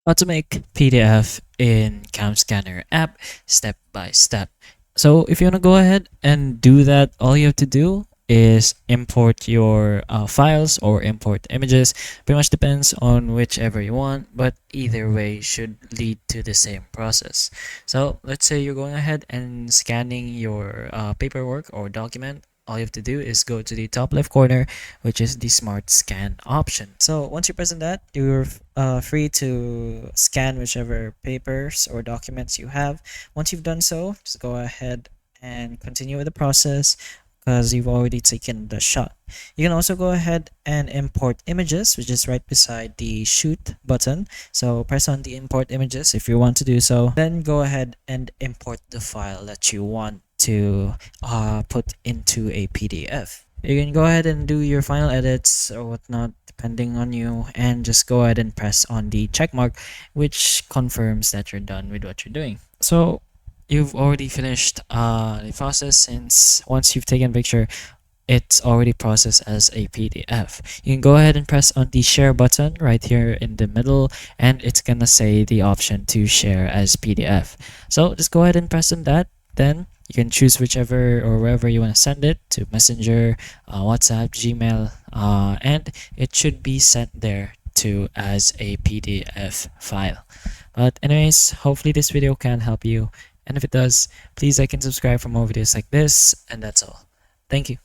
How to make PDF in CamScanner app step by step. So if you want to go ahead and do that, all you have to do is import your files or import images. Pretty much depends on whichever you want, but either way should lead to the same process. So let's say you're going ahead and scanning your paperwork or document. All you have to do is go to the top left corner, which is the smart scan option. So once you press on that, you're free to scan whichever papers or documents you have. Once you've done so, just go ahead and continue with the process because you've already taken the shot. You can also go ahead and import images, which is right beside the shoot button. So press on the import images if you want to do so. Then go ahead and import the file that you want to put into a PDF. You can go ahead and do your final edits or whatnot depending on you, and just go ahead and press on the check mark, which confirms that you're done with what you're doing. So you've already finished the process, since once you've taken a picture, it's already processed as a PDF. You can go ahead and press on the share button right here in the middle, and it's gonna say the option to share as PDF. So just go ahead and press on that. Then you can choose whichever or wherever you want to send it to, Messenger, WhatsApp, Gmail, and it should be sent there to as a PDF file. But anyways, hopefully this video can help you, and if it does, please like and subscribe for more videos like this, and that's all. Thank you.